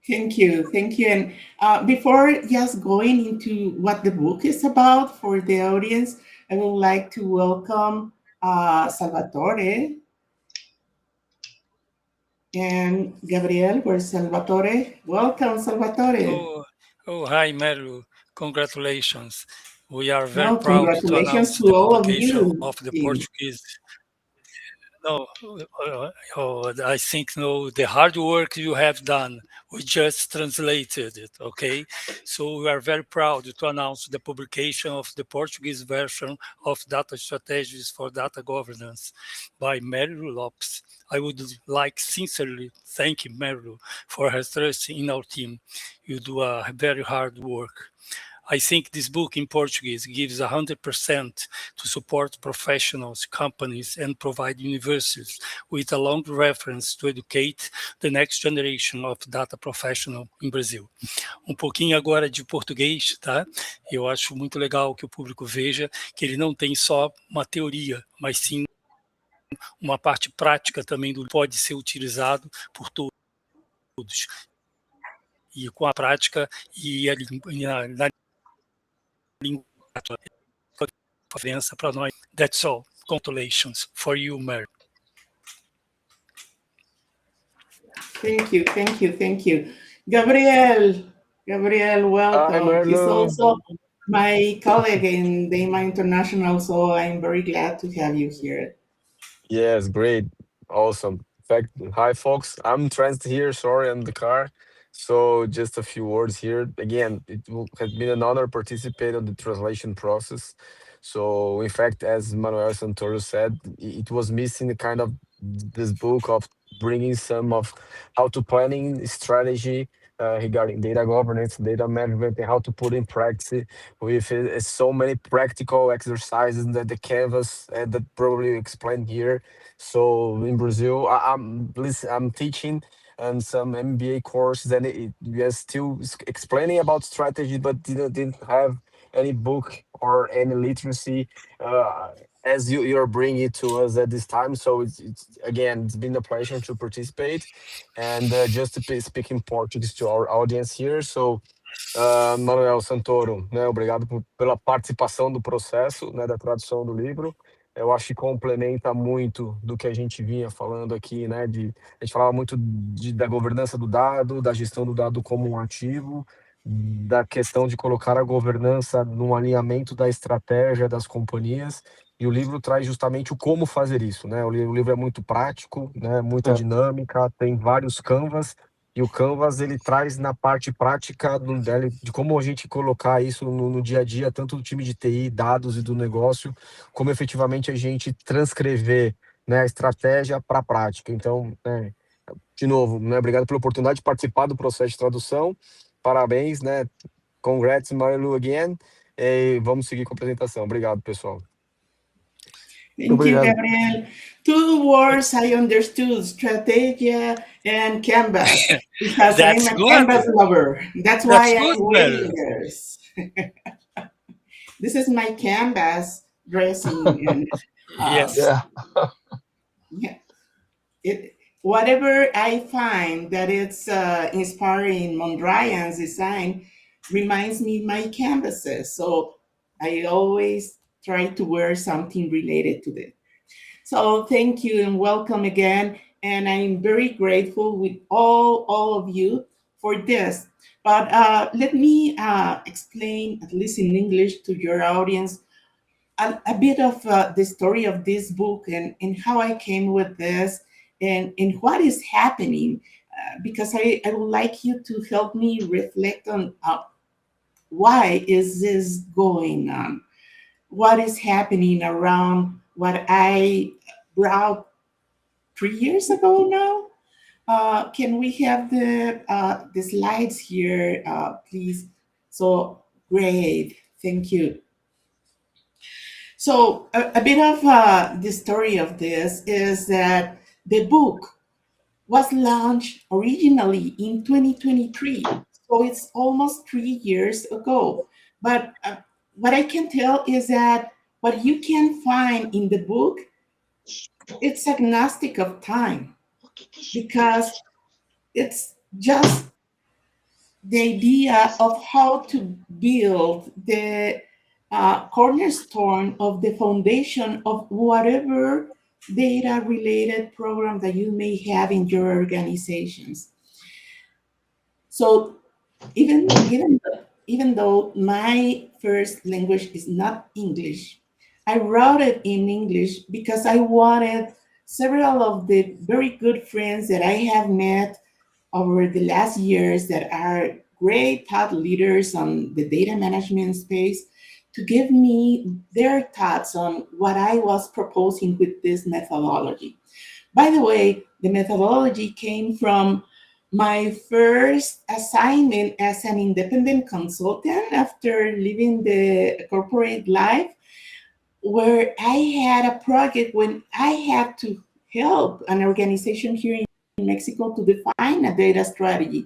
Thank you, thank you. And before just going into what the book is about for the audience, I would like to welcome Salvatore and Gabriel. Where's Salvatore? Welcome, Salvatore. Hi, Marilú. Congratulations. We are very No, proud to congratulations announce to the all of publication you. of the Portuguese. No, I think the hard work you have done. We just translated it, okay? So we are very proud to announce the publication of the Portuguese version of Data Strategies for Data Governance by Marilú López. I would like sincerely thank Marilú for her trust in our team. You do a very hard work. I think this book in Portuguese gives 100% to support professionals, companies, and provide universities with a long reference to educate the next generation of data professional em Brasil. Pouquinho agora de português, tá? Eu acho muito legal que o público veja que ele não tem só uma teoria, mas sim uma parte prática também do pode ser utilizado por todos. E com a prática e na língua diferença para nós. That's all. Congratulations for you, Mary. Thank you, thank you, thank you. Gabriel, welcome. Hi, He's Marilú. also my colleague in the IMA International, so I'm very glad to have you here. Yes, great. Awesome. In fact, hi, folks. I'm Trent here. Sorry, I'm in the car. So just a few words here. Again, has been an honor to participate on the translation process. So, in fact, as Manuel Santoro said, it was missing the kind of this book of bringing some of how to planning strategy regarding data governance, data management, and how to put in practice with so many practical exercises that the canvas that probably explained here. So in Brazil, I'm teaching and some MBA courses, and we are still explaining about strategy, but didn't have any book or any literacy as you're bringing it to us at this time. So it's again, it's been a pleasure to participate and just to speak in Portuguese to our audience here. So Manuel Santoro, né, obrigado pela participação do processo, né, da tradução do livro. Eu acho que complementa muito do que a gente vinha falando aqui, né? A gente falava muito da governança do dado, da gestão do dado como um ativo, da questão de colocar a governança num alinhamento da estratégia das companhias. E o livro traz justamente o como fazer isso, né? O livro é muito prático, né? Muita dinâmica, tem vários canvas. E o Canvas, ele traz na parte prática de como a gente colocar isso no dia a dia, tanto do time de TI, dados e do negócio, como efetivamente a gente transcrever, né, a estratégia para a prática. Então, né, de novo, né, obrigado pela oportunidade de participar do processo de tradução. Parabéns, né? Congrats, Marilú, again. E vamos seguir com a apresentação. Obrigado, pessoal. Thank you, Gabriel. Two words I understood, strategia and canvas, because I'm a canvas lover. That's why I'm wearing this. This is my canvas dressing. And, Yes. yeah. Whatever I find that it's inspiring Mondrian's design reminds me my canvases. So I always try to wear something related to this. So thank you and welcome again. And I'm very grateful with all of you for this. But let me explain, at least in English, to your audience, a bit of the story of this book and how I came with this and what is happening. Because I would like you to help me reflect on why is this going on? What is happening around what I brought 3 years ago now? Can we have the slides here, please? So great, thank you. So a bit of the story of this is that the book was launched originally in 2023. So it's almost 3 years ago. But what I can tell is that what you can find in the book, it's agnostic of time because it's just the idea of how to build the cornerstone of the foundation of whatever data-related program that you may have in your organizations. So even though my first language is not English, I wrote it in English because I wanted several of the very good friends that I have met over the last years that are great thought leaders on the data management space to give me their thoughts on what I was proposing with this methodology. By the way, the methodology came from my first assignment as an independent consultant after leaving the corporate life, where I had a project when I had to help an organization here in Mexico to define a data strategy.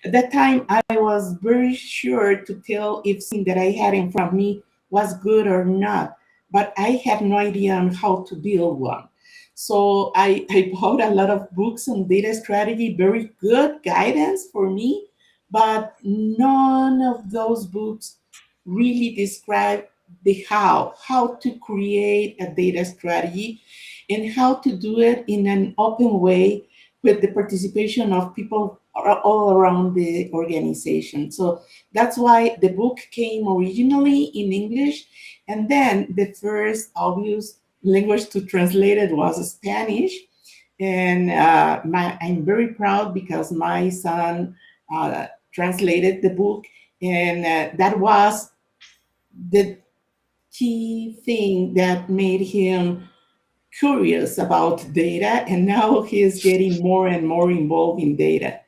At that time, I was very sure to tell if something that I had in front of me was good or not, but I had no idea on how to build one. So I bought a lot of books on data strategy, very good guidance for me, but none of those books really describe the how to create a data strategy and how to do it in an open way with the participation of people all around the organization. So that's why the book came originally in English, and then the first obvious language to translate it was Spanish. And I'm very proud because my son translated the book, and that was the key thing that made him curious about data, and now he is getting more and more involved in data.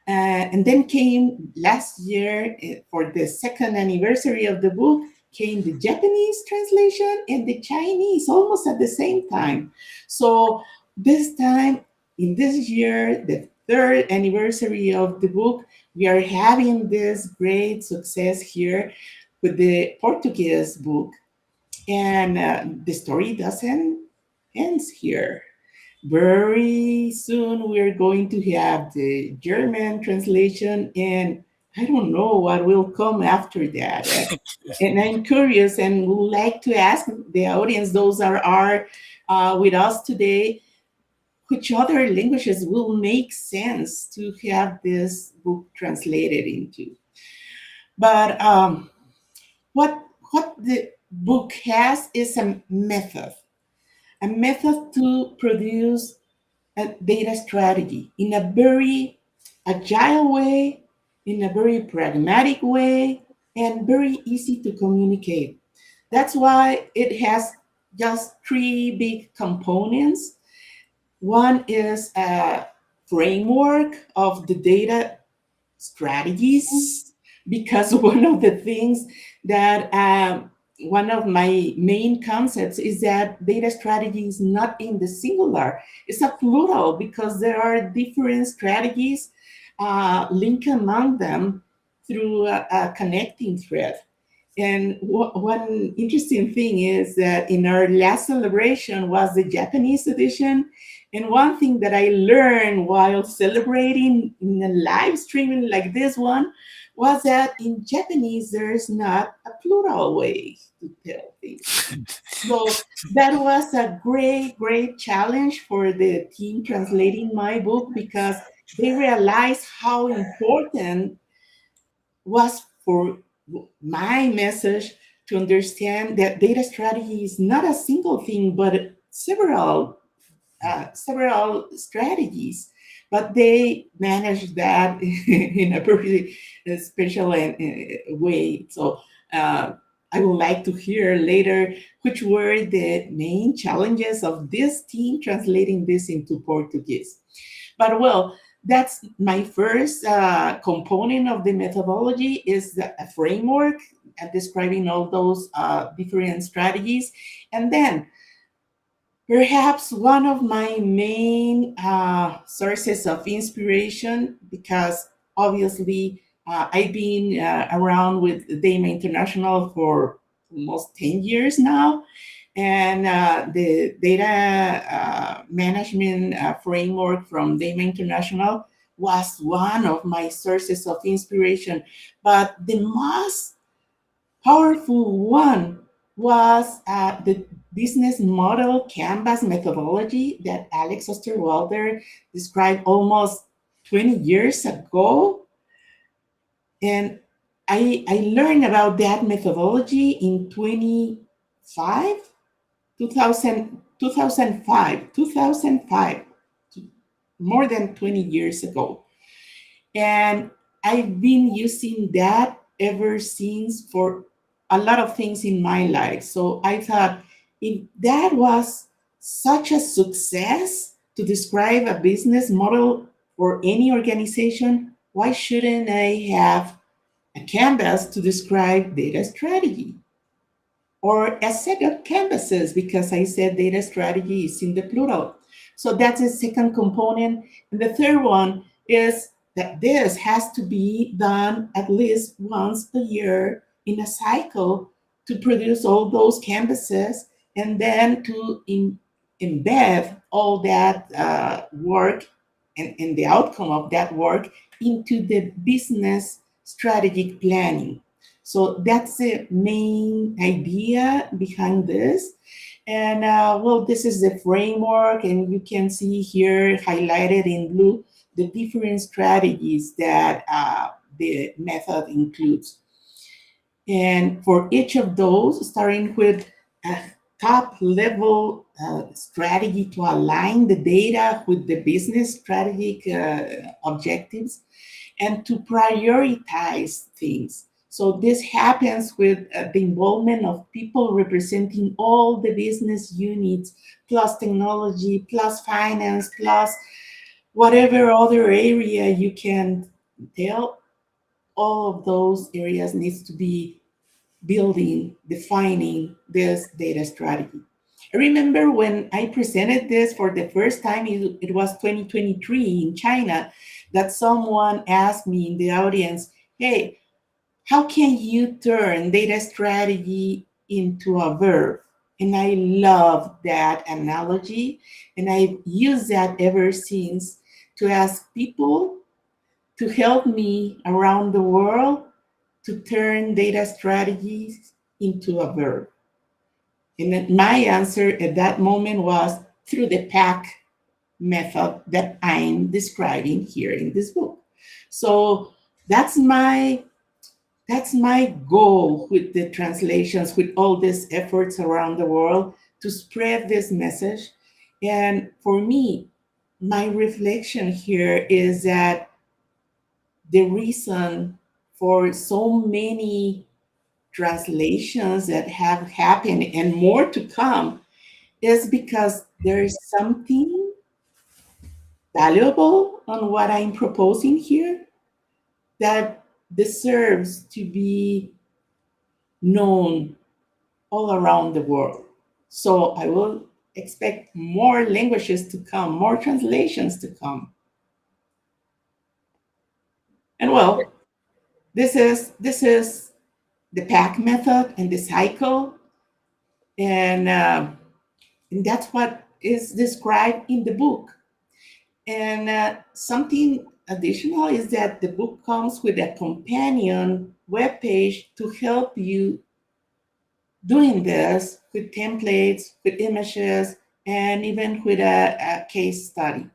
And then came last year, for the second anniversary of the book, came the Japanese translation and the Chinese almost at the same time. So this time, in this year, the third anniversary of the book, we are having this great success here with the Portuguese book. And the story doesn't end here. Very soon we're going to have the German translation, and I don't know what will come after that. And I'm curious and would like to ask the audience, those are with us today, which other languages will make sense to have this book translated into. But what the book has is a method to produce a data strategy in a very agile way, in a very pragmatic way, and very easy to communicate. That's why it has just three big components. One is a framework of the data strategies, because one of the things that one of my main concepts is that data strategy is not in the singular, it's a plural, because there are different strategies linked among them through a connecting thread. And one interesting thing is that in our last celebration was the Japanese edition. And one thing that I learned while celebrating in a live streaming like this one was that in Japanese, there is not a plural way to tell things. So that was a great, great challenge for the team translating my book, because they realized how important was for my message to understand that data strategy is not a single thing, but several strategies. But they managed that in a very special way. So I would like to hear later which were the main challenges of this team translating this into Portuguese. But well, that's my first component of the methodology, is a framework describing all those different strategies. And then perhaps one of my main sources of inspiration, because obviously I've been around with DAMA International for almost 10 years now. And the data management framework from DAMA International was one of my sources of inspiration, but the most powerful one was the business model canvas methodology that Alex Osterwalder described almost 20 years ago. And I learned about that methodology in 2005, more than 20 years ago. And I've been using that ever since for a lot of things in my life. So I thought, if that was such a success to describe a business model for any organization, why shouldn't I have a canvas to describe data strategy? Or a set of canvases, because I said data strategy is in the plural. So that's the second component. And the third one is that this has to be done at least once a year in a cycle to produce all those canvases, and then to embed all that work and the outcome of that work into the business strategic planning. So that's the main idea behind this. And well, this is the framework, and you can see here highlighted in blue the different strategies that the method includes. And for each of those, starting with a top level strategy to align the data with the business strategic objectives, and to prioritize things. So this happens with the involvement of people representing all the business units, plus technology, plus finance, plus whatever other area you can tell. All of those areas needs to be building, defining this data strategy. I remember when I presented this for the first time, it was 2023 in China, that someone asked me in the audience, hey, how can you turn data strategy into a verb? And I love that analogy, and I've used that ever since to ask people to help me around the world to turn data strategies into a verb. And then my answer at that moment was through the PAC method that I'm describing here in this book. So that's my goal with the translations, with all these efforts around the world to spread this message. And for me, my reflection here is that the reason for so many translations that have happened and more to come is because there is something valuable on what I'm proposing here that deserves to be known all around the world. So I will expect more languages to come, more translations to come. And well, this is the PAC method and the cycle, and that's what is described in the book. And something additional is that the book comes with a companion webpage to help you doing this, with templates, with images, and even with a case study.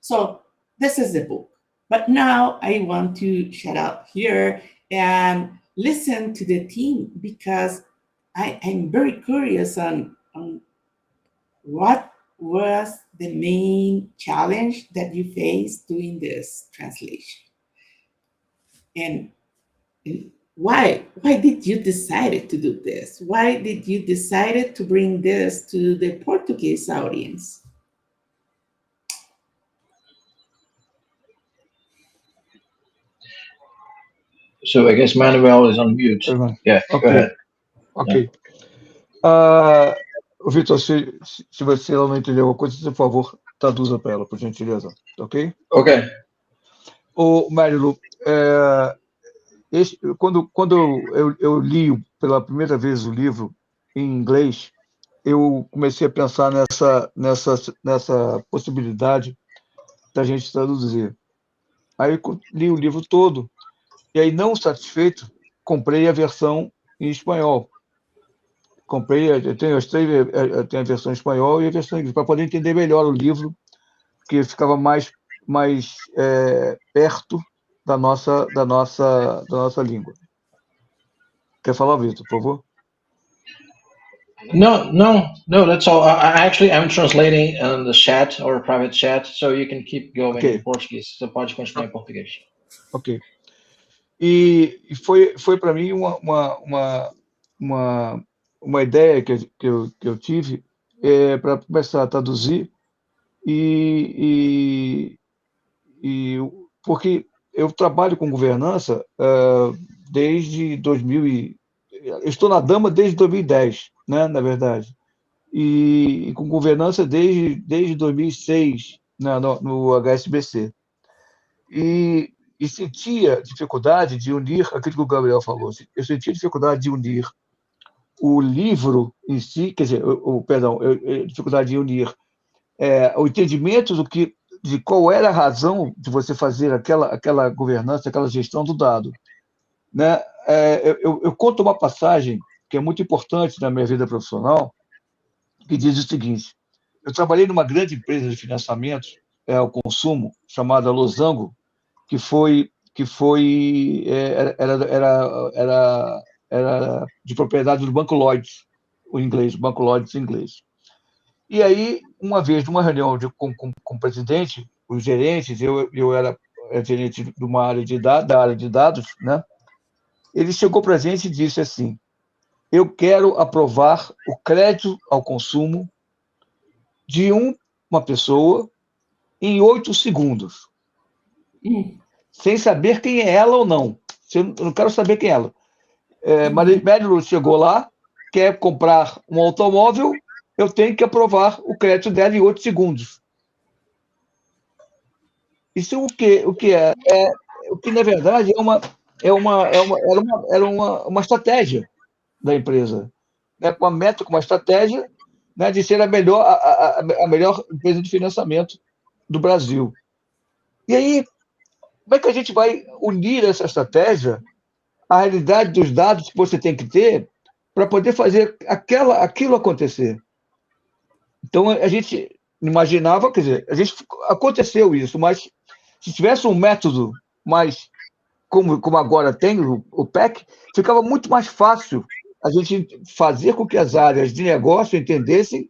So this is the book. But now I want to shut up here and listen to the team, because I'm very curious on what was the main challenge that you faced doing this translation, and why did you decide to do this? Why did you decide to bring this to the Portuguese audience? So I guess Manuel is on mute. Yeah, go ahead. Ok. Vitor, se você não entendeu alguma coisa, por favor, traduza para ela, por gentileza. Ok? Okay. Ô, Marilú, quando eu li pela primeira vez o livro em inglês, eu comecei a pensar nessa possibilidade da gente traduzir. Aí eu li o livro todo, e aí, não satisfeito, comprei a versão em espanhol. Eu tenho eu tenho a versão em espanhol e a versão em inglês, para poder entender melhor o livro, que ficava mais perto da nossa língua. Quer falar, Vitor, por favor? No, that's all. Actually, I'm translating on the chat or private chat, so you can keep going Ok. in Portuguese. Você pode continuar em português. Ok. E foi para mim uma ideia que eu tive para começar a traduzir, e, porque eu trabalho com governança desde 2000 eu estou na Dama desde 2010, né, na verdade, e com governança desde 2006, no HSBC. E sentia dificuldade de unir aquilo que o Gabriel falou. Eu sentia dificuldade de unir o livro em si, quer dizer, perdão, dificuldade de unir o entendimento de qual era a razão de você fazer aquela governança, aquela gestão do dado, né? Eu conto uma passagem que é muito importante na minha vida profissional, que diz o seguinte: eu trabalhei numa grande empresa de financiamento ao consumo chamada Losango, era de propriedade do Banco Lloyds, o Banco Lloyds inglês. E aí, uma vez, numa reunião com o presidente, os gerentes, eu era gerente de uma área da área de dados, né? Ele chegou para a gente e disse assim: eu quero aprovar o crédito ao consumo de uma pessoa em 8 segundos, sem saber quem é ela ou não. Eu não quero saber quem é ela. Marilú chegou lá, quer comprar um automóvel, eu tenho que aprovar o crédito dela em 8 segundos. Isso o que é? O que, na verdade, era uma estratégia da empresa, né? Com uma estratégia, né, de ser a melhor empresa de financiamento do Brasil. E aí, como é que a gente vai unir essa estratégia à realidade dos dados que você tem que ter para poder fazer aquilo acontecer? Então, a gente imaginava, quer dizer, aconteceu isso, mas se tivesse um método mais como agora tem o PAC, ficava muito mais fácil a gente fazer com que as áreas de negócio entendessem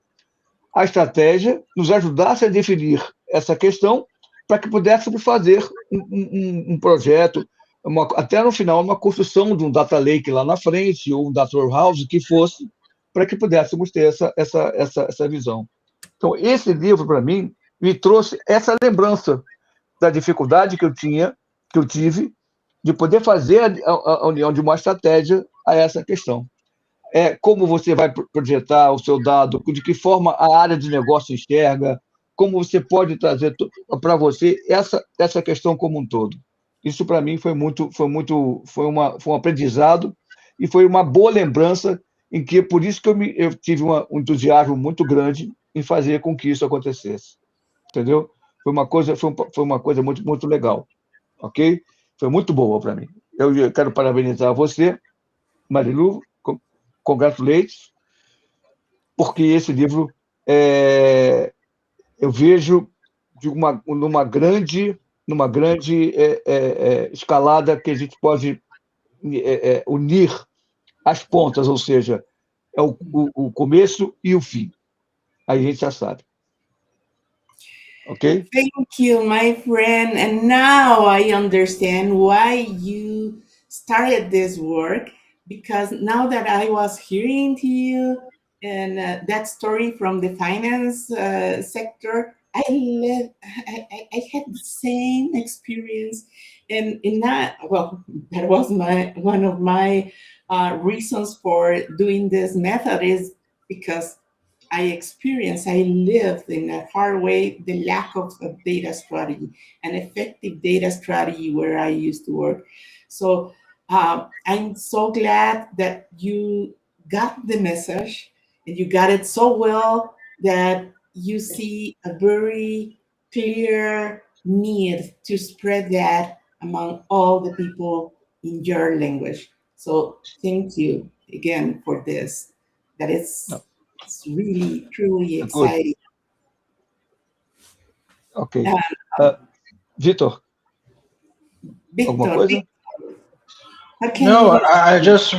a estratégia, nos ajudassem a definir essa questão, para que pudéssemos fazer um projeto, até no final, uma construção de um data lake lá na frente, ou um data warehouse, que fosse, para que pudéssemos ter essa visão. Então, esse livro, para mim, me trouxe essa lembrança da dificuldade que eu tive, de poder fazer a união de uma estratégia a essa questão. Como você vai projetar o seu dado, de que forma a área de negócio enxerga, como você pode trazer para você essa questão como um todo. Isso, para mim, foi um aprendizado e foi uma boa lembrança, por isso que eu tive um entusiasmo muito grande em fazer com que isso acontecesse. Entendeu? Foi uma coisa muito, muito legal. Ok? Foi muito boa para mim. Eu quero parabenizar você, Marilú, congratulations, porque esse livro eu vejo numa grande escalada que a gente pode unir as pontas, ou seja, o começo e o fim. Aí a gente já sabe. Okay? Thank you, my friend. And now I understand why you started this work, because now that I was hearing to you and that story from the finance sector, I had the same experience, and in that, well, that was one of my reasons for doing this method, is because I lived in a hard way, the lack of a data strategy, an effective data strategy where I used to work. So I'm so glad that you got the message and you got it so well that you see a very clear need to spread that among all the people in your language. So thank you again for this. That No. it's really, truly Good. exciting. Ok. And, Vitor, alguma Victor, coisa? how can No, you? I just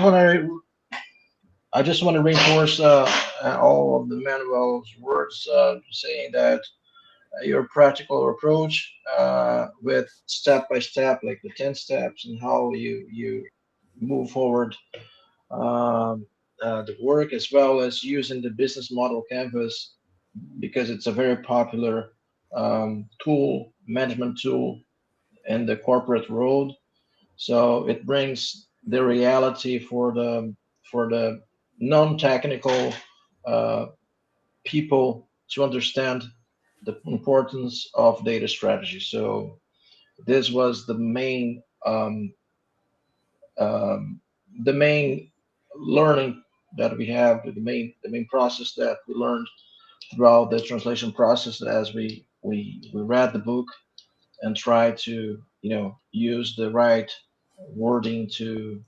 want to reinforce all of the Manuel's words, saying that your practical approach with step by step, like the 10 steps, and how you move forward the work, as well as using the business model canvas, because it's a very popular management tool in the corporate world. So it brings the reality for the non-technical uh, people to understand the importance of data strategy. So this was the main learning that we have, the main process that we learned throughout the translation process as we read the book and try to use the right wording to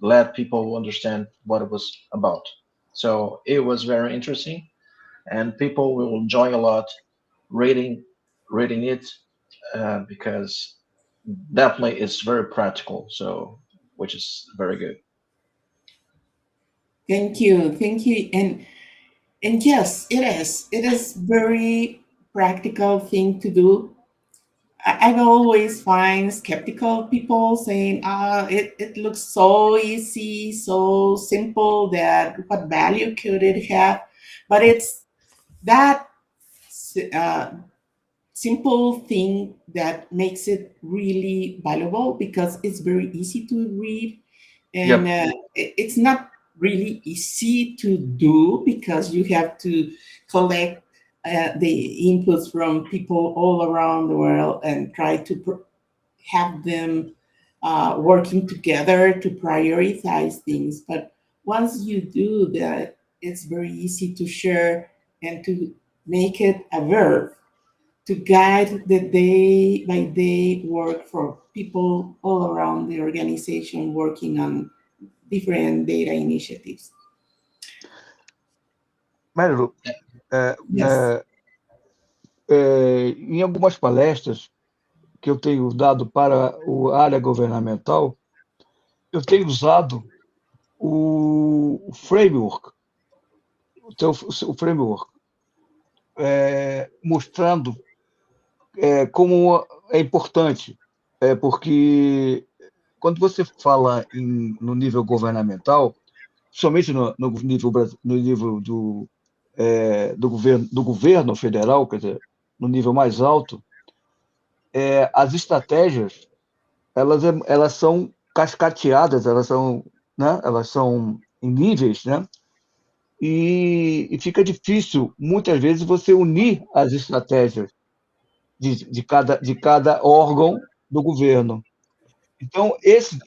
let people understand what it was about. So it was very interesting, and people will enjoy a lot reading it because definitely it's very practical. So which is very good. Thank you, and yes, it is. It is very practical thing to do. I've always find skeptical people saying, it looks so easy, so simple that what value could it have? But it's that uh, simple thing that makes it really valuable because it's very easy to read and Yep. it's not really easy to do because you have to collect the inputs from people all around the world and try to have them working together to prioritize things. But once you do that, it's very easy to share and to make it a verb to guide the day by day work for people all around the organization working on different data initiatives. Marilu, Yes. em algumas palestras que eu tenho dado para a área governamental, eu tenho usado o framework, o framework, mostrando como é importante, porque quando você fala no nível governamental, somente no nível do governo federal, quer dizer, no nível mais alto, as estratégias elas são cascateadas, elas são em níveis, né? E fica difícil, muitas vezes, você unir as estratégias de cada órgão do governo. Então, esse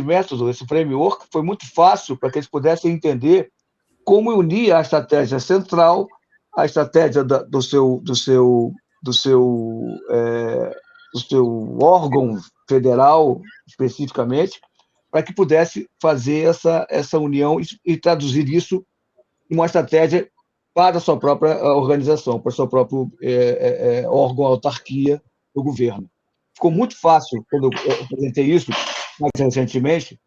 método, esse framework, foi muito fácil para que eles pudessem entender como unir a estratégia central, a estratégia do seu órgão federal, especificamente, para que pudesse fazer essa união e traduzir isso em uma estratégia para a sua própria organização, para o seu próprio órgão, autarquia do governo. Ficou muito fácil quando eu apresentei isso, mais recentemente,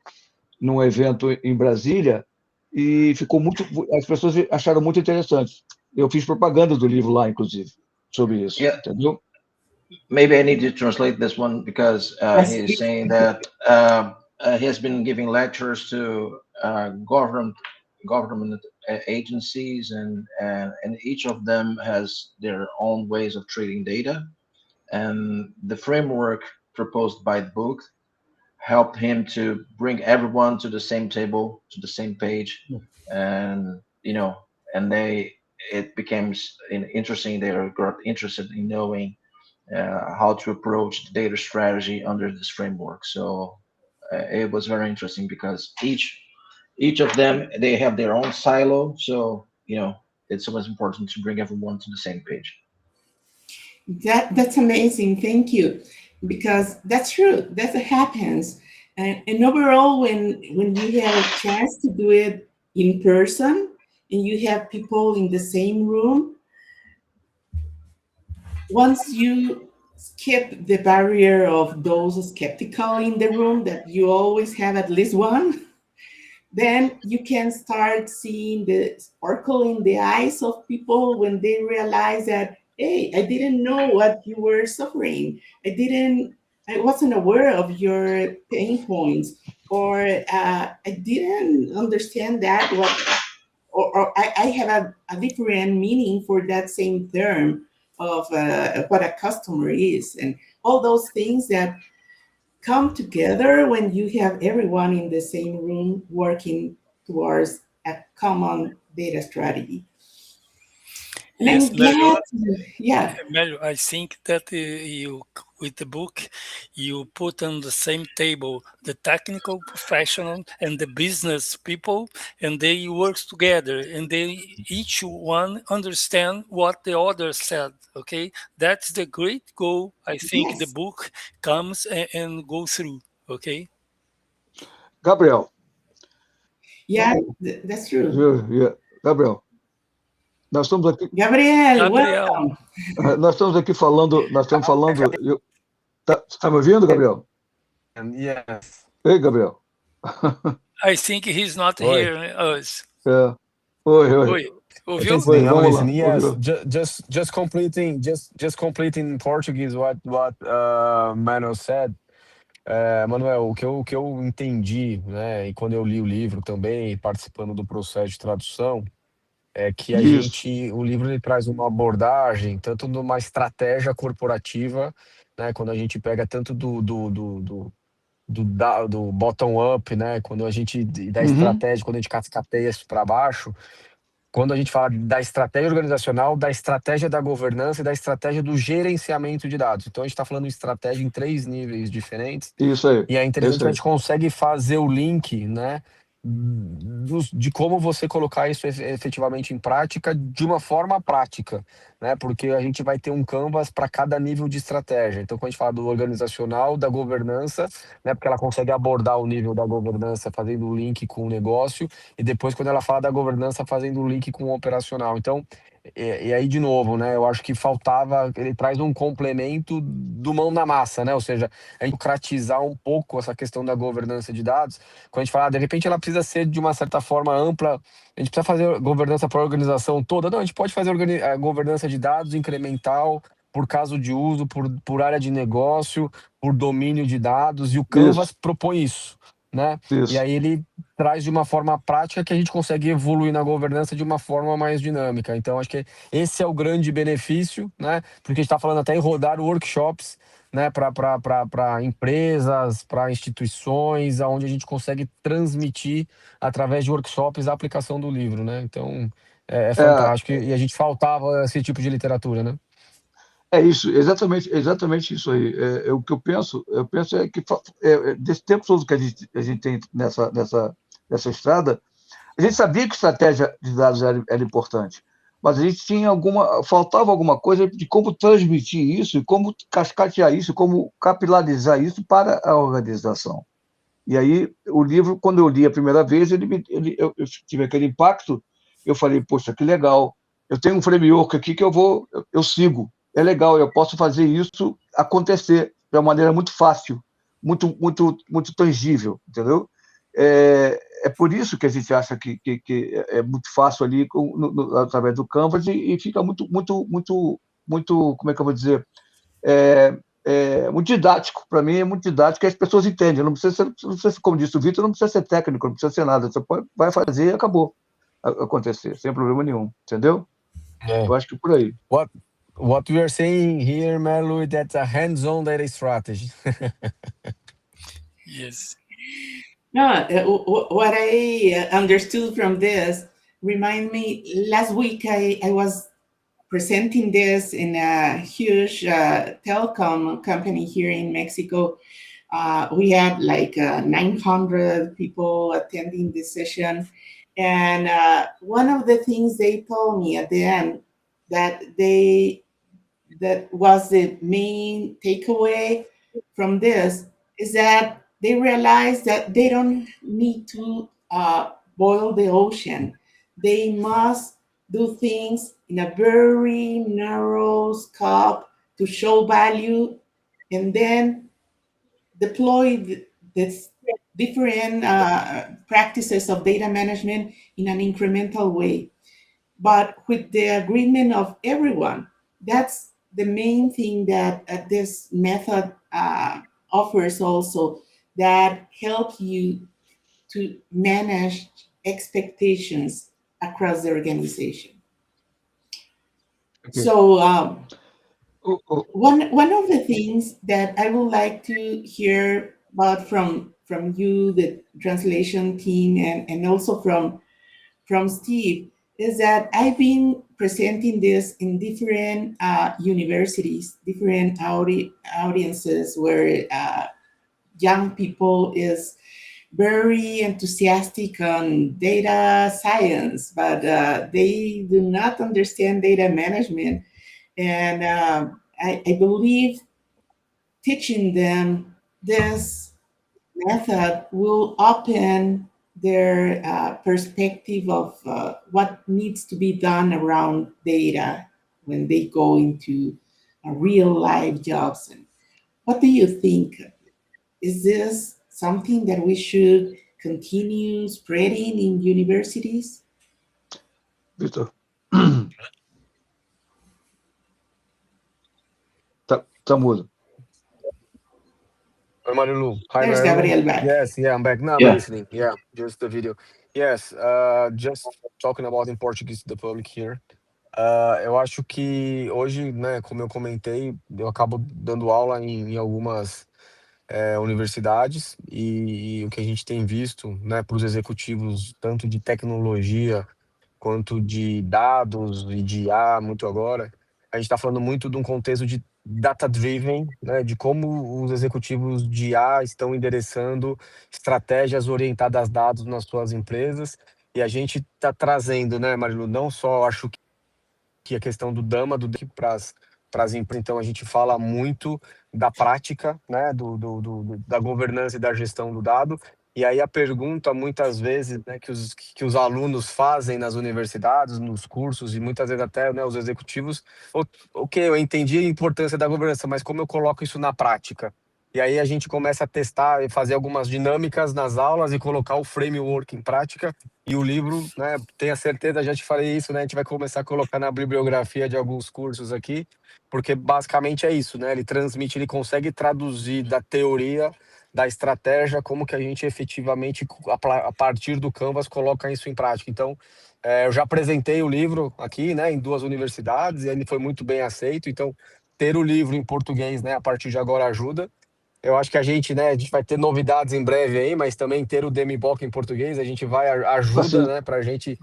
num evento em Brasília, e as pessoas acharam muito interessante. Eu fiz propaganda do livro lá, inclusive, sobre isso, Yeah, entendeu? maybe I need to translate this one because Yes, he is saying that he has been giving lectures to government agencies, and each of them has their own ways of treating data. And the framework proposed by the book helped him to bring everyone to the same table, to the same page, and and it became interesting. They got interested in knowing how to approach the data strategy under this framework. So it was very interesting because each of them, they have their own silo. So it's always important to bring everyone to the same page. That's amazing. Thank you, because that's true. That happens, and overall, when you have a chance to do it in person, and you have people in the same room, once you skip the barrier of those skeptical in the room, that you always have at least one, then you can start seeing the sparkle in the eyes of people when they realize that, hey, I didn't know what you were suffering. I wasn't aware of your pain points, or I didn't understand that or I have a different meaning for that same term of what a customer is, and all those things that come together when you have everyone in the same room working towards a common data strategy. And Yes, I'm glad, yeah. Mario, I think that you, with the book, you put on the same table the technical professional and the business people, and they work together, and they each one understand what the other said. Okay, that's the great goal. I think the Yes, book comes and go through. Okay. Gabriel, yeah, that's true. Gabriel, nós estamos aqui, Gabriel, Gabriel, welcome. nós estamos falando, tá me ouvindo, Gabriel? And yes. Ei, Gabriel. I think he's not Oi. hearing us. É. Oi. Oi, ouviu? Oi, I'm vamos lá. listening. Yes, Ouviu? just completing in Portuguese what Manuel said. Manuel, o que eu entendi, né, e quando eu li o livro também, participando do processo de tradução, é que Isso. o livro ele traz uma abordagem, tanto numa estratégia corporativa, né, quando a gente pega tanto do bottom-up, né, quando a gente, da Uhum. estratégia, quando a gente cascateia isso para baixo, quando a gente fala da estratégia organizacional, da estratégia da governança e da estratégia do gerenciamento de dados. Então, a gente está falando de estratégia em 3 níveis diferentes. Isso aí. E é interessante Isso que a aí. gente consegue fazer o link, né, de como você colocar isso efetivamente em prática de uma forma prática, né? Porque a gente vai ter um canvas para cada nível de estratégia. Então, quando a gente fala do organizacional, da governança, né, porque ela consegue abordar o nível da governança fazendo o link com o negócio, e depois quando ela fala da governança fazendo o link com o operacional. Então, e aí de novo, né, eu acho que faltava, ele traz um complemento do mão na massa, né? Ou seja, a gente democratizar um pouco essa questão da governança de dados. Quando a gente fala, de repente ela precisa ser de uma certa forma ampla, a gente precisa fazer governança para a organização toda. Não, a gente pode fazer a governança de dados incremental, por caso de uso, por área de negócio, por domínio de dados, e o Canvas Isso. propõe isso, né? E Isso. aí ele traz de uma forma prática que a gente consegue evoluir na governança de uma forma mais dinâmica. Então, acho que esse é o grande benefício, né? Porque a gente está falando até em rodar workshops, né, para empresas, para instituições, aonde a gente consegue transmitir através de workshops a aplicação do livro, né? Então é fantástico, e a gente faltava esse tipo de literatura, né? É isso, exatamente isso aí. O que eu penso é que desse tempo todo que a gente tem nessa estrada, a gente sabia que estratégia de dados era importante, mas a gente faltava alguma coisa de como transmitir isso, e como cascatear isso, como capilarizar isso para a organização. E aí, o livro, quando eu li a primeira vez, eu tive aquele impacto, eu falei, poxa, que legal, eu tenho um framework aqui que eu sigo, é legal, eu posso fazer isso acontecer de uma maneira muito fácil, muito tangível, entendeu? É por isso que a gente acha que é muito fácil ali através do Canvas e fica muito, como é que eu vou dizer, muito didático, para mim é muito didático e as pessoas entendem, não precisa ser, como disse o Vitor, não precisa ser técnico, não precisa ser nada, você vai fazer e acabou acontecer, sem problema nenhum, entendeu? É. Eu acho que por aí. What we are saying here, Marilú, that's a hands-on data strategy. Yes. No, what I understood from this remind me, last week I was presenting this in a huge telecom company here in Mexico. We had like 900 people attending this session. And one of the things they told me at the end, that they that was the main takeaway from this is that they realize that they don't need to boil the ocean. They must do things in a very narrow scope to show value, and then deploy this different practices of data management in an incremental way, but with the agreement of everyone. That's the main thing that this method offers also, that helps you to manage expectations across the organization. Okay. So Oh, oh, one of the things that I would like to hear about from you, the translation team, and also from Steve, is that I've been presenting this in different universities, different audiences where young people is very enthusiastic on data science, but they do not understand data management. And I believe teaching them this method will open their perspective of what needs to be done around data when they go into real life jobs. And what do you think? Is this something that we should continue spreading in universities? Vitor. Tá mudo. Hi, Marilú. Hi, There's Marilú. Gabriel back. Yes, yeah, I'm back. No, I'm Yeah. listening. Yeah, just the video. Yes, just talking about in Portuguese to the public here. Eu acho que hoje, né, como eu comentei, eu acabo dando aula em algumas universidades e o que a gente tem visto, né, para os executivos, tanto de tecnologia quanto de dados e de IA, muito agora, a gente está falando muito de um contexto de data-driven, né, de como os executivos de IA estão endereçando estratégias orientadas a dados nas suas empresas, e a gente está trazendo, né, Marilu, não só, acho que a questão do Dama, do para as empresas, então a gente fala muito da prática, né, da governança e da gestão do dado. E aí a pergunta, muitas vezes, né, que os alunos fazem nas universidades, nos cursos, e muitas vezes até, né, os executivos, ok, eu entendi a importância da governança, mas como eu coloco isso na prática? E aí a gente começa a testar e fazer algumas dinâmicas nas aulas e colocar o framework em prática. E o livro, né, tenha certeza, já te falei isso, né, a gente vai começar a colocar na bibliografia de alguns cursos aqui, porque basicamente é isso, né, ele transmite, ele consegue traduzir da teoria, da estratégia, como que a gente efetivamente, a partir do Canvas, coloca isso em prática. Então, eu já apresentei o livro aqui, né, em 2 universidades, e ele foi muito bem aceito. Então, ter o livro em português, né, a partir de agora ajuda. Eu acho que a gente, né, a gente vai ter novidades em breve aí, mas também ter o DemiBock em português, a gente vai ajuda, né, para a gente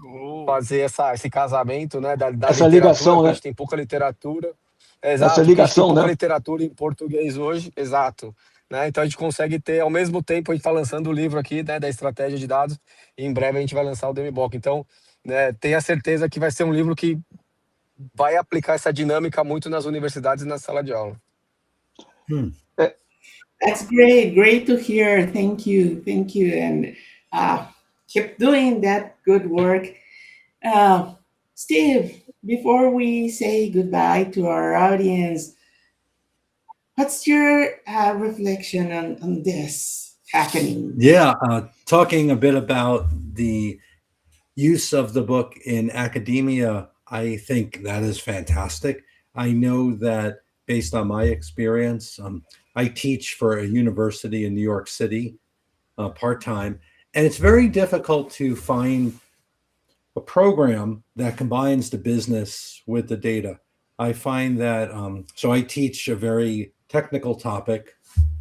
fazer esse casamento, né, da Essa literatura, ligação, porque a né? gente tem pouca literatura. Essa Exato, porque a gente tem ligação, pouca né? literatura em português hoje, exato. Né? Então a gente consegue ter, ao mesmo tempo, a gente está lançando o livro aqui, né, da Estratégia de Dados, e em breve a gente vai lançar o DemiBock. Então, né, tenha certeza que vai ser um livro que vai aplicar essa dinâmica muito nas universidades e na sala de aula. That's great to hear. Thank you, and keep doing that good work. Steve, before we say goodbye to our audience, what's your reflection on this happening? Yeah, talking a bit about the use of the book in academia, I think that is fantastic. I know that based on my experience, I teach for a university in New York City part-time, and it's very difficult to find a program that combines the business with the data. I find that, so I teach a very technical topic,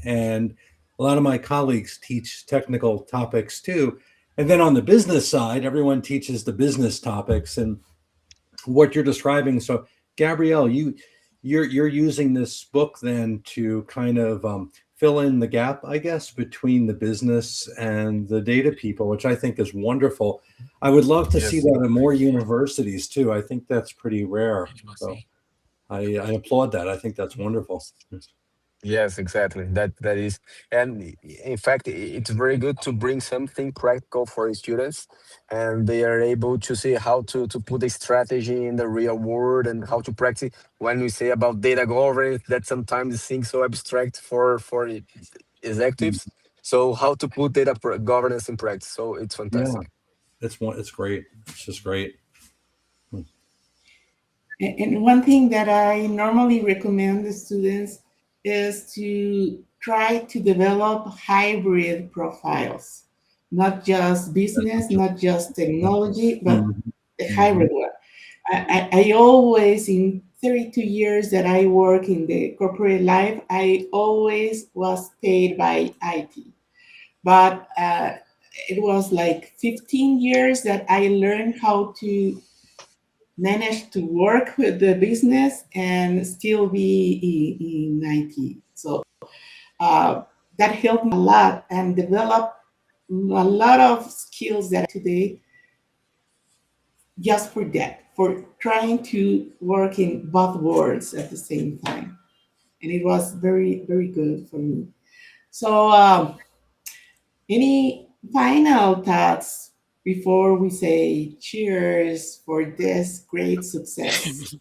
and a lot of my colleagues teach technical topics too. And then on the business side, everyone teaches the business topics and what you're describing. So Gabrielle, you're using this book then to kind of fill in the gap, I guess, between the business and the data people, which I think is wonderful. I would love to see that in more universities too. I think that's pretty rare. So I applaud that. I think that's wonderful. Yes, exactly. That is, and in fact, it's very good to bring something practical for students, and they are able to see how to put a strategy in the real world and how to practice. When we say about data governance, that sometimes seems so abstract for executives. So how to put governance in practice? So it's Yeah, fantastic. it's great. It's just great. And one thing that I normally recommend the students is to try to develop hybrid profiles, not just business, not just technology, but the hybrid one. I always, in 32 years that I work in the corporate life, I always was paid by IT. But it was like 15 years that I learned how to manage to work with the business and still be in IT. So that helped me a lot and develop a lot of skills that today just for that, for trying to work in both worlds at the same time. And it was very, very good for me. So any final thoughts before we say cheers for this great success?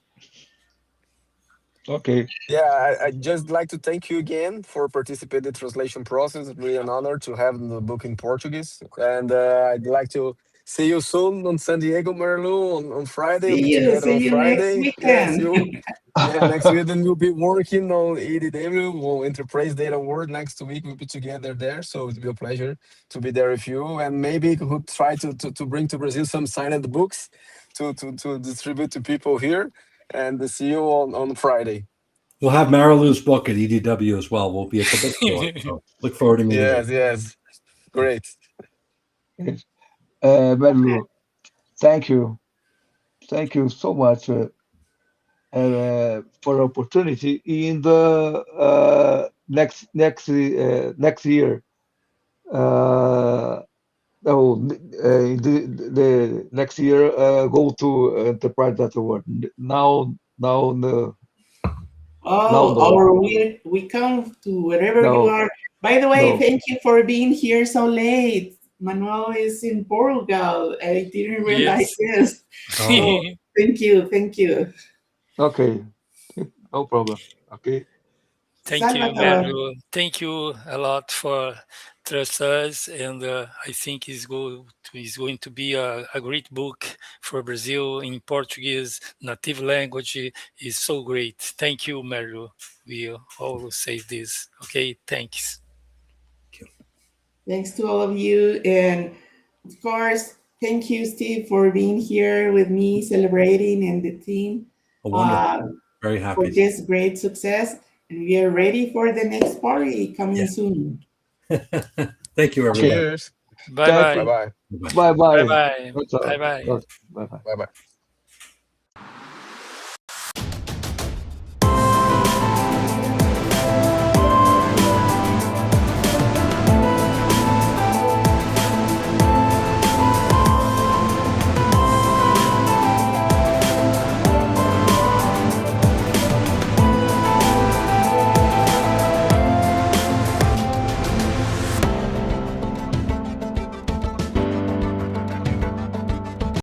Okay. Yeah, I just like to thank you again for participating in the translation process. It's really an honor to have the book in Portuguese. And I'd like to see you soon on San Diego, Marilú, on Friday. We'll be together See on you next Friday. Yes, weekend. you. Yeah, next week then we'll be working on EDW, or Enterprise Data World. Next week we'll be together there. So it'll be a pleasure to be there with you. And maybe we'll try to bring to Brazil some signed books to distribute to people here. And see you on Friday. We'll have Marilu's book at EDW as well. We'll be at the bookstore. So look forward to meeting Yes, you. yes. Great. Yes. Marilú, thank you. Thank you so much for the opportunity in the next year. The next year go to Enterprise Data World. Now no, now Oh, no, or we come to wherever you no, are. By the way, no. thank you for being here so late. Manuel is in Portugal. I didn't realize Yes. this. So thank you, thank you. Okay, no problem. Okay, Thank you, Salvador. Marilú. Thank you a lot for trust us, and I think it's going to be a great book for Brazil in Portuguese, native language. Is so great. Thank you, Marilú. We all say this. Okay, thanks. Thanks to all of you. And of course, thank you, Steve, for being here with me, celebrating and the team Wonderful. Very for happy. this great success. And we are ready for the next party coming Yeah. soon. Thank you, everybody. Cheers. Bye bye. Bye bye. bye bye. Bye bye. Bye bye. Bye bye. Bye bye.